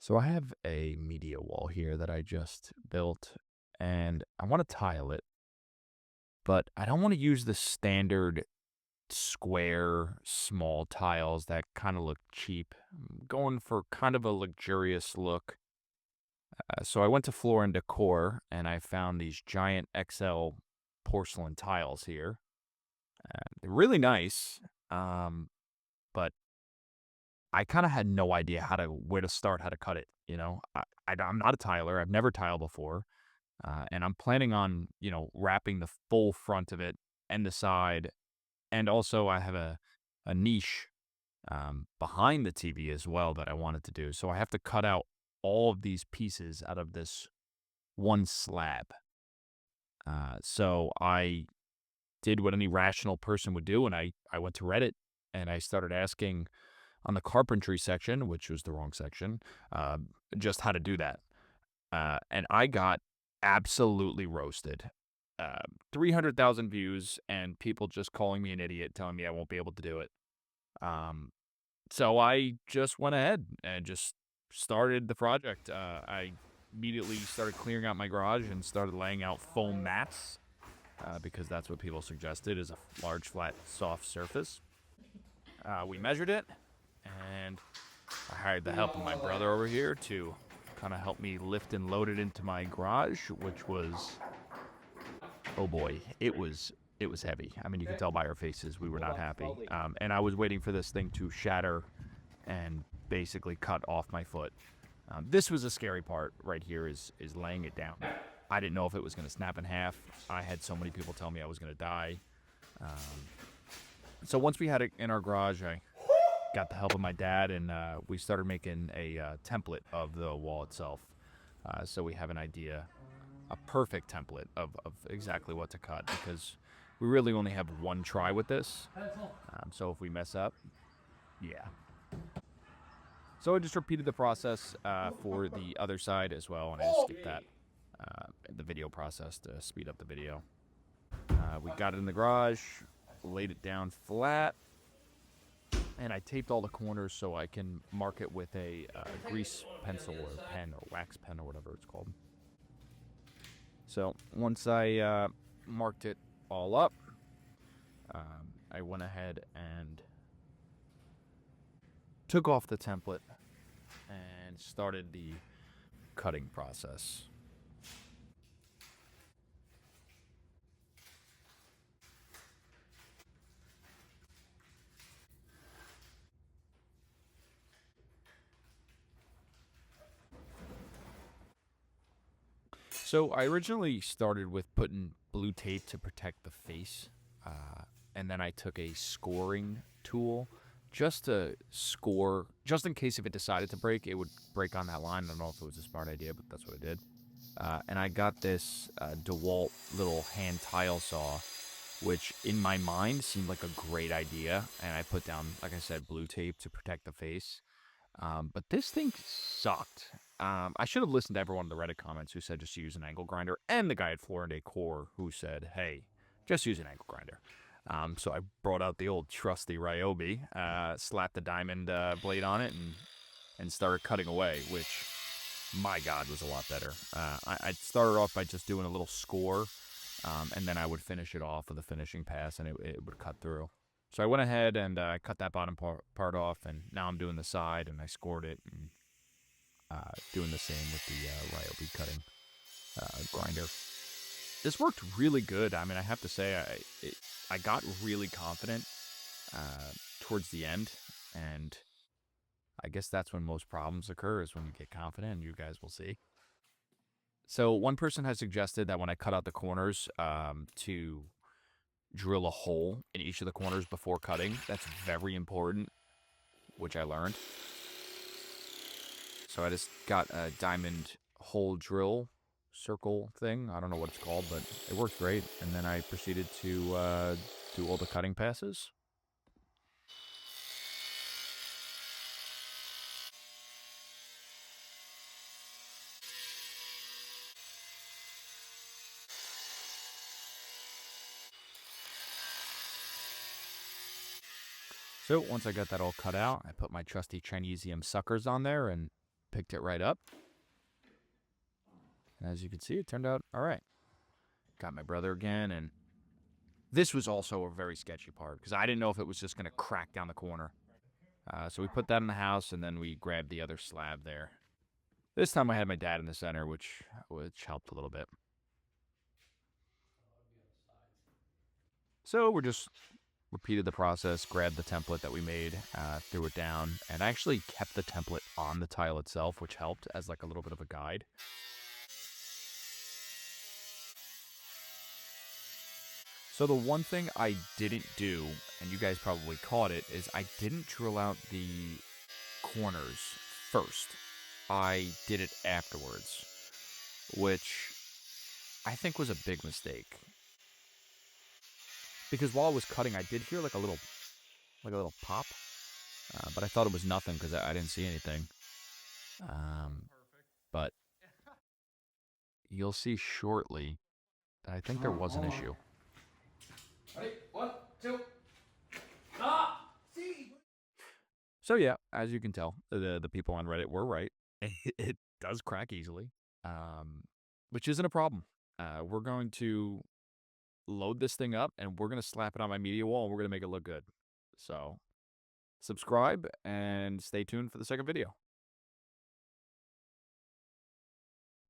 So I have a media wall here that I just built and I want to tile it, but I don't want to use the standard square small tiles that kind of look cheap. I'm going for kind of a luxurious look. So I went to Floor and Decor and I found these giant XL porcelain tiles here. They're really nice, um, but I kind of had no idea where to start, how to cut it. I'm not a tiler. I've never tiled before. And I'm planning on, wrapping the full front of it and the side. And also, I have a niche behind the TV as well that I wanted to do. So I have to cut out all of these pieces out of this one slab. So I did what any rational person would do, and I went to Reddit and I started asking on the carpentry section, which was the wrong section, just how to do that. And I got absolutely roasted. 300,000 views and people just calling me an idiot, telling me I won't be able to do it. Um, so I just went ahead and just started the project. I immediately started clearing out my garage and started laying out foam mats because that's what people suggested is a large, flat, soft surface. We measured it and I hired the help of my brother over here to kind of help me lift and load it into my garage, which was, oh boy, it was heavy. I mean, you could tell by our faces we were not happy. And I was waiting for this thing to shatter and basically cut off my foot. This was a scary part right here is laying it down. I didn't know if it was going to snap in half. I had so many people tell me I was going to die. So once we had it in our garage, I got the help of my dad, and we started making a template of the wall itself. So we have an idea, a perfect template of exactly what to cut because we really only have one try with this. So if we mess up, yeah. So I just repeated the process for the other side as well, and I just skipped that the video process to speed up the video. We got it in the garage, laid it down flat, and I taped all the corners so I can mark it with a grease pencil or pen or wax pen or whatever it's called. So once I marked it all up, I went ahead and took off the template and started the cutting process. So I originally started with putting blue tape to protect the face, and then I took a scoring tool just to score, just in case if it decided to break, it would break on that line. I don't know if it was a smart idea, but that's what I did. And I got this DeWalt little hand tile saw, which in my mind seemed like a great idea. And I put down, like I said, blue tape to protect the face. But this thing sucked. I should have listened to everyone in the Reddit comments who said just use an angle grinder, and the guy at Floor and Decor who said, hey, just use an angle grinder. So I brought out the old trusty Ryobi, slapped the diamond blade on it, and started cutting away, which, my God, was a lot better. I started off by just doing a little score, and then I would finish it off with a finishing pass, and it would cut through. So I went ahead and I cut that bottom part off, and now I'm doing the side, and I scored it, and doing the same with the Ryobi cutting grinder. This worked really good. I mean, I have to say, I got really confident towards the end, and I guess that's when most problems occur is when you get confident, and you guys will see. So one person has suggested that when I cut out the corners, to drill a hole in each of the corners before cutting. That's very important, which I learned. So I just got a diamond hole drill circle thing. I don't know what it's called, but it worked great. And then I proceeded to do all the cutting passes. So once I got that all cut out, I put my trusty Chinesium suckers on there, and picked it right up. And as you can see, it turned out all right. Got my brother again, and this was also a very sketchy part because I didn't know if it was just going to crack down the corner. So we put that in the house, and then we grabbed the other slab there. This time I had my dad in the center, which helped a little bit. So we're just repeated the process, grabbed the template that we made, threw it down, and I actually kept the template on the tile itself, which helped as like a little bit of a guide. So the one thing I didn't do, and you guys probably caught it, is I didn't drill out the corners first. I did it afterwards, which I think was a big mistake. Because while I was cutting, I did hear like a little pop, but I thought it was nothing because I didn't see anything. But you'll see shortly that I think there was an issue. Ready? 1, 2. Ah! See? So yeah, as you can tell, the people on Reddit were right. It does crack easily, which isn't a problem. We're going to load this thing up, and we're going to slap it on my media wall, and we're going to make it look good. So subscribe, and stay tuned for the second video.